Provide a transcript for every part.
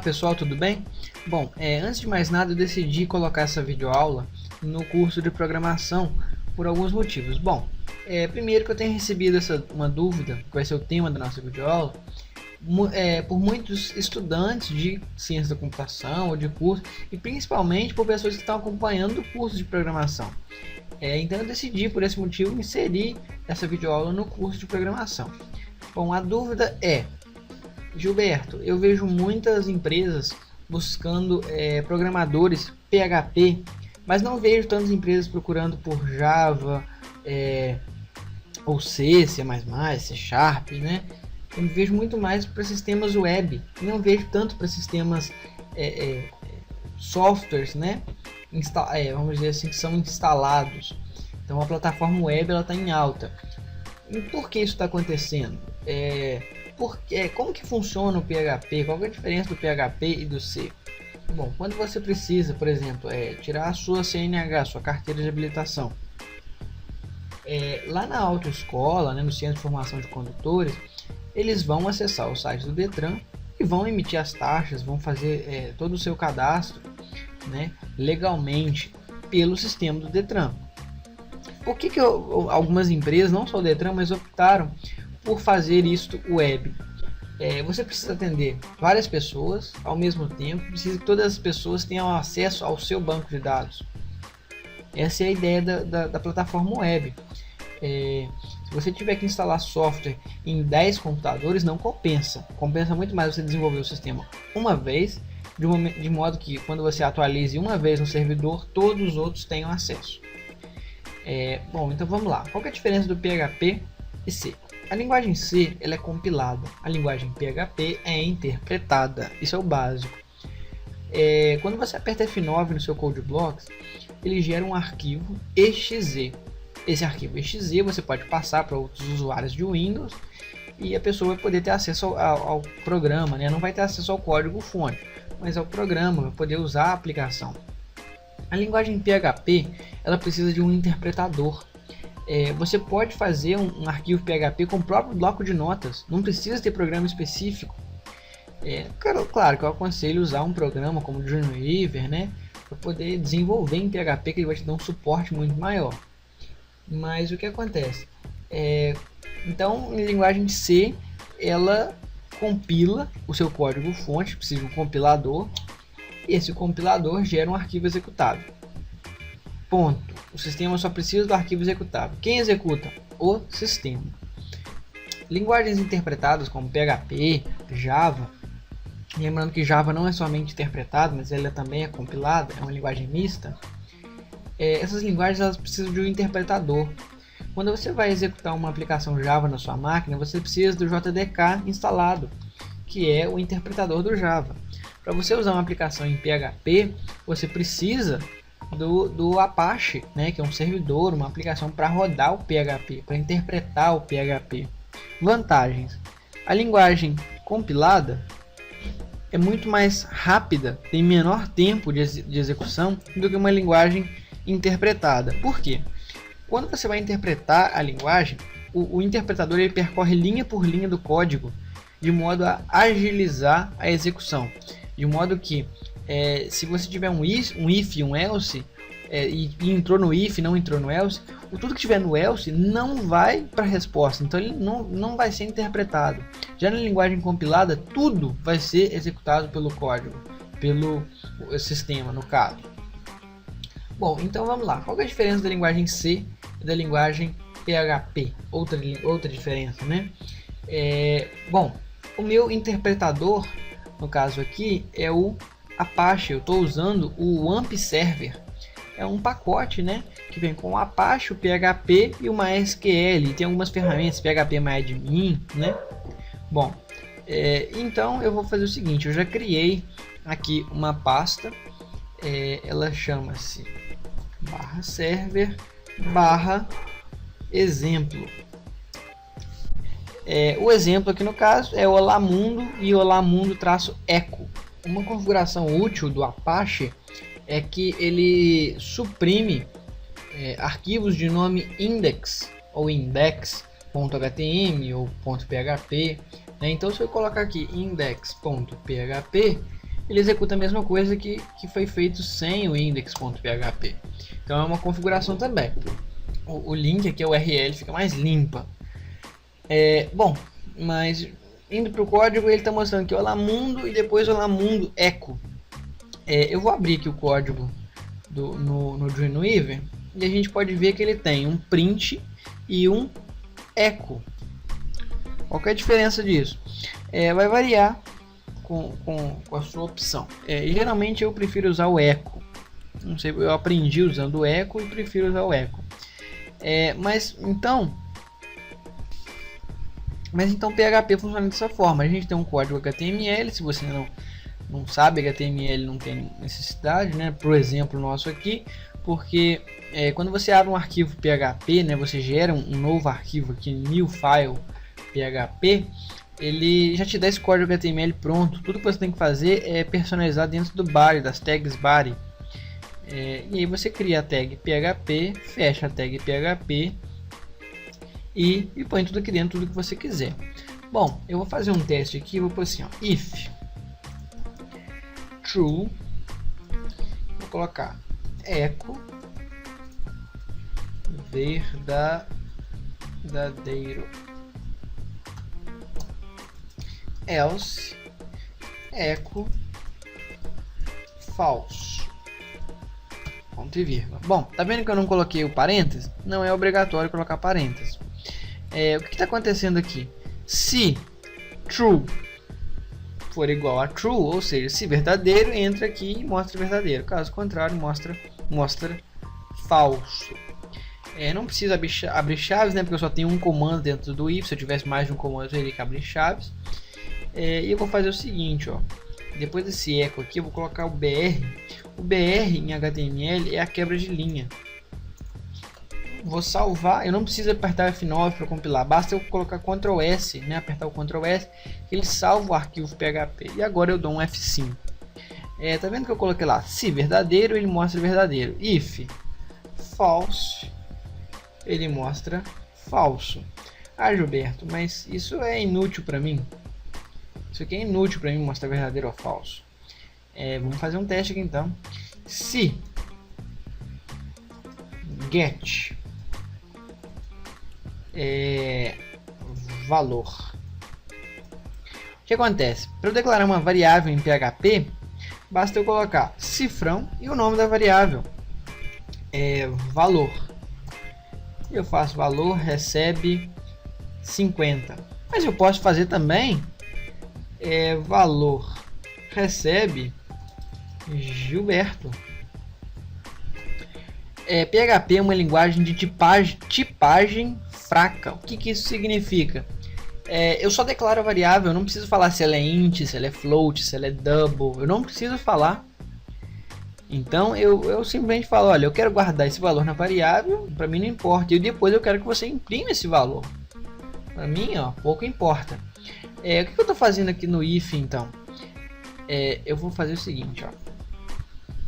pessoal, tudo bem? Bom, antes de mais nada eu decidi colocar essa videoaula no curso de programação por alguns motivos. Bom, primeiro que eu tenho recebido uma dúvida, que vai ser o tema da nossa videoaula, por muitos estudantes de ciência da computação ou de curso, e principalmente por pessoas que estão acompanhando o curso de programação. Então eu decidi, por esse motivo, inserir essa videoaula no curso de programação. Bom, a dúvida é: Gilberto, eu vejo muitas empresas buscando programadores PHP, mas não vejo tantas empresas procurando por Java, ou C, C++, C Sharp, né? Eu vejo muito mais para sistemas web, não vejo tanto para sistemas softwares, né? Vamos dizer assim, que são instalados. Então a plataforma web está em alta. E por que isso está acontecendo? Como que funciona o PHP? Qual é a diferença do PHP e do C? Bom, quando você precisa, por exemplo, tirar a sua CNH, sua carteira de habilitação, lá na autoescola, né, no Centro de Formação de Condutores, eles vão acessar o site do Detran e vão emitir as taxas, vão fazer todo o seu cadastro, né, legalmente pelo sistema do Detran. Por que algumas empresas, não só o Detran, mas optaram por fazer isto web? Você precisa atender várias pessoas ao mesmo tempo, precisa que todas as pessoas tenham acesso ao seu banco de dados. Essa é a ideia da plataforma web. Se você tiver que instalar software em 10 computadores, não compensa. Compensa muito mais você desenvolver o sistema uma vez, de modo que quando você atualize uma vez no servidor, todos os outros tenham acesso. Bom, então vamos lá. Qual que é a diferença do PHP e C? A linguagem C ela é compilada, a linguagem PHP é interpretada, isso é o básico. Quando você aperta F9 no seu Code Blocks, ele gera um arquivo exe. Esse arquivo exe você pode passar para outros usuários de Windows e a pessoa vai poder ter acesso ao programa, né? Não vai ter acesso ao código fonte, mas ao programa, vai poder usar a aplicação. A linguagem PHP ela precisa de um interpretador. Você pode fazer um arquivo PHP com o próprio bloco de notas, não precisa ter programa específico. Claro que eu aconselho usar um programa como o Dreamweaver, né, para poder desenvolver em PHP, que ele vai te dar um suporte muito maior. Mas o que acontece? Então, a linguagem C, ela compila o seu código fonte, precisa de um compilador, e esse compilador gera um arquivo executável. Ponto. O sistema só precisa do arquivo executável. Quem executa? O sistema. Linguagens interpretadas como PHP, Java, lembrando que Java não é somente interpretado, mas ela também é compilada, é uma linguagem mista. Essas linguagens elas precisam de um interpretador. Quando você vai executar uma aplicação Java na sua máquina, você precisa do JDK instalado, que é o interpretador do Java. Para você usar uma aplicação em PHP, você precisa do Apache, né, que é um servidor, uma aplicação para rodar o PHP, para interpretar o PHP. Vantagens: a linguagem compilada é muito mais rápida, tem menor tempo de execução do que uma linguagem interpretada. Por quê? Quando você vai interpretar a linguagem, o interpretador ele percorre linha por linha do código de modo a agilizar a execução, de modo que se você tiver um if e um else, e entrou no if, não entrou no else, tudo que tiver no else não vai para a resposta, então ele não vai ser interpretado. Já na linguagem compilada, tudo vai ser executado pelo código, pelo sistema, no caso. Bom, então vamos lá. Qual é a diferença da linguagem C e da linguagem PHP? Outra diferença, né? Bom, o meu interpretador, no caso aqui, é o Apache. Eu estou usando o AMP Server. É um pacote, né, que vem com o Apache, o PHP e o MySQL. Tem algumas ferramentas, PHPMyAdmin, né? Bom, então eu vou fazer o seguinte: eu já criei aqui uma pasta. Ela chama-se /server /exemplo. O exemplo aqui no caso é Olá Mundo e Olá Mundo-eco. Uma configuração útil do Apache é que ele suprime arquivos de nome index ou index.html ou .php, né? Então se eu colocar aqui index.php, ele executa a mesma coisa que foi feito sem o index.php. Então é uma configuração também. O link aqui, a URL, fica mais limpa. Bom, mas indo para o código, ele está mostrando aqui Olá Mundo e depois Olá Mundo Echo. Eu vou abrir aqui o código no Dreamweaver e a gente pode ver que ele tem um print e um echo. Qual que é a diferença disso? Vai variar com a sua opção. Geralmente eu prefiro usar o echo. Não sei, eu aprendi usando o echo e prefiro usar o echo. Mas então PHP funciona dessa forma. A gente tem um código HTML. Se você não sabe, HTML não tem necessidade, né? Por exemplo, nosso aqui, porque quando você abre um arquivo PHP, né, você gera um novo arquivo aqui, new file PHP, ele já te dá esse código HTML pronto. Tudo que você tem que fazer é personalizar dentro do body, das tags body. E aí você cria a tag PHP, fecha a tag PHP e põe tudo aqui dentro, tudo que você quiser. Bom, eu vou fazer um teste aqui, vou pôr assim, ó, if true, vou colocar echo verdadeiro, else echo false. Ponto e vírgula. Bom, tá vendo que eu não coloquei o parênteses? Não é obrigatório colocar parênteses. O que está acontecendo aqui? Se true for igual a true, ou seja, se verdadeiro, entra aqui e mostra verdadeiro. Caso contrário, mostra falso. Não precisa abrir chaves, né? Porque eu só tenho um comando dentro do if. Se eu tivesse mais de um comando, eu teria que abrir chaves. E eu vou fazer o seguinte, ó. Depois desse echo aqui, eu vou colocar o BR. O BR em HTML é a quebra de linha. Vou salvar. Eu não preciso apertar F9 para compilar. Basta eu colocar Ctrl S, né? Apertar o Ctrl S, ele salva o arquivo PHP. E agora eu dou um F5. Tá vendo que eu coloquei lá? Se verdadeiro, ele mostra verdadeiro. If false, ele mostra falso. Ah, Gilberto, mas isso é inútil para mim. Isso aqui é inútil para mim mostrar verdadeiro ou falso. Vamos fazer um teste aqui então. Se get valor, o que acontece? Para eu declarar uma variável em PHP, basta eu colocar cifrão e o nome da variável valor. Eu faço valor recebe 50. Mas eu posso fazer também valor recebe Gilberto. PHP é uma linguagem de tipagem fraca. O que isso significa? Eu só declaro a variável, eu não preciso falar se ela é int, se ela é float, se ela é double, eu não preciso falar. Então eu simplesmente falo, olha, eu quero guardar esse valor na variável, para mim não importa, e depois eu quero que você imprima esse valor. Para mim, ó, pouco importa. O que eu estou fazendo aqui no if então? Eu vou fazer o seguinte, ó,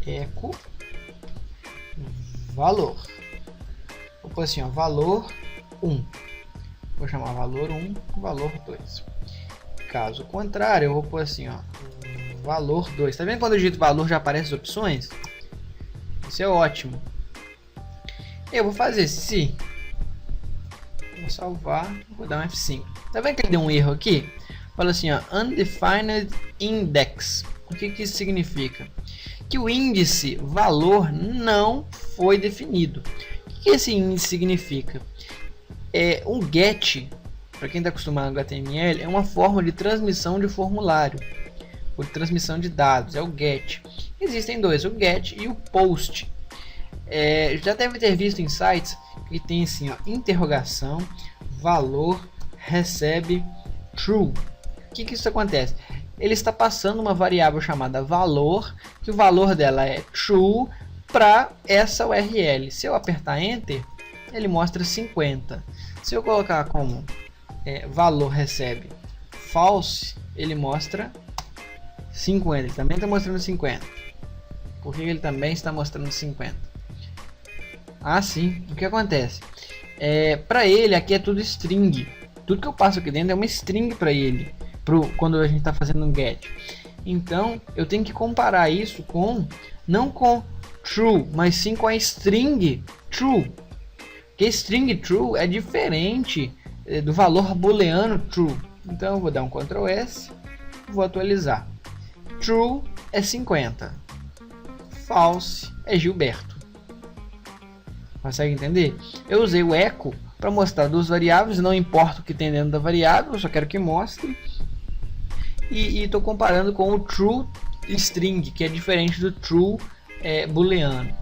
echo valor, vou pôr assim, ó, valor 1, vou chamar valor 1, valor 2. Caso contrário, eu vou pôr assim, ó, valor 2. Tá vendo quando eu digito valor já aparecem as opções? Isso é ótimo. Eu vou fazer se, vou salvar, vou dar um F5. Tá vendo que ele deu um erro aqui? Fala assim, ó, undefined index. O que isso significa? Que o índice valor não foi definido. O que esse índice significa? Um get, para quem está acostumado com HTML, é uma forma de transmissão de formulário, ou de transmissão de dados, é o get. Existem dois, o get e o post. Já deve ter visto em sites que tem assim, ó, interrogação, valor, recebe, true. O que isso acontece? Ele está passando uma variável chamada valor, que o valor dela é true, para essa URL. Se eu apertar Enter, ele mostra 50. Se eu colocar como valor recebe false, ele mostra 50. Ele também está mostrando 50. Por que ele também está mostrando 50? Ah, sim. O que acontece? Para ele, aqui é tudo string. Tudo que eu passo aqui dentro é uma string para ele. Quando a gente está fazendo um get. Então eu tenho que comparar isso com, não com true, mas sim com a string true. Que string true é diferente do valor booleano true. Então eu vou dar um Ctrl S, vou atualizar. True é 50, false é Gilberto. Consegue entender? Eu usei o echo para mostrar duas variáveis, não importa o que tem dentro da variável, eu só quero que mostre. E estou comparando com o true string, que é diferente do true booleano.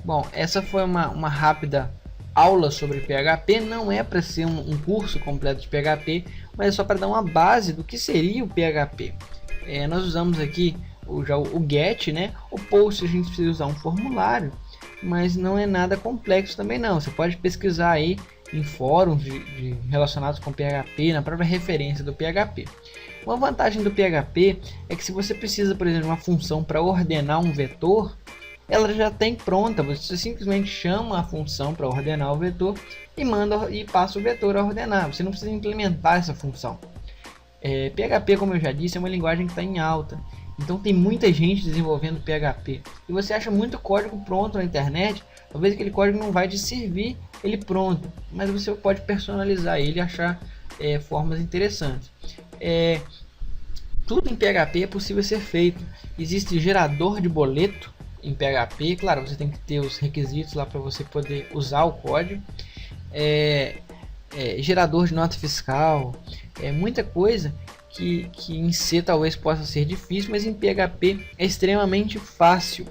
Bom, essa foi uma rápida aula sobre PHP. Não é para ser um curso completo de PHP, mas é só para dar uma base do que seria o PHP. Nós usamos aqui já o get, né? O post a gente precisa usar um formulário, mas não é nada complexo também não. Você pode pesquisar aí em fóruns relacionados com PHP, na própria referência do PHP. Uma vantagem do PHP é que se você precisa, por exemplo, de uma função para ordenar um vetor, ela já tem pronta. Você simplesmente chama a função para ordenar o vetor e passa o vetor a ordenar. Você não precisa implementar essa função. PHP, como eu já disse, é uma linguagem que está em alta. Então tem muita gente desenvolvendo PHP. E você acha muito código pronto na internet. Talvez aquele código não vai te servir ele pronto, mas você pode personalizar ele e achar formas interessantes. Tudo em PHP é possível ser feito. Existe gerador de boleto em PHP. Claro, você tem que ter os requisitos lá para você poder usar o código. Gerador de nota fiscal. Muita coisa que em C talvez possa ser difícil, mas em PHP é extremamente fácil.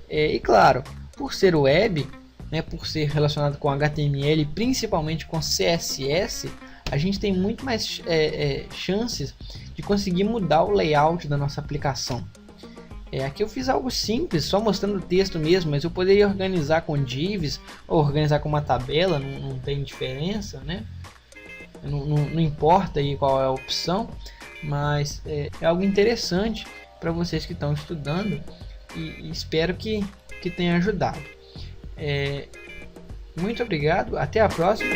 E claro, por ser web, né, por ser relacionado com HTML, principalmente com CSS, a gente tem muito mais chances de conseguir mudar o layout da nossa aplicação. Aqui eu fiz algo simples, só mostrando o texto mesmo, mas eu poderia organizar com divs ou organizar com uma tabela, não tem diferença, né? Não importa aí qual é a opção, mas é algo interessante para vocês que estão estudando e espero que tenha ajudado. Muito obrigado, até a próxima.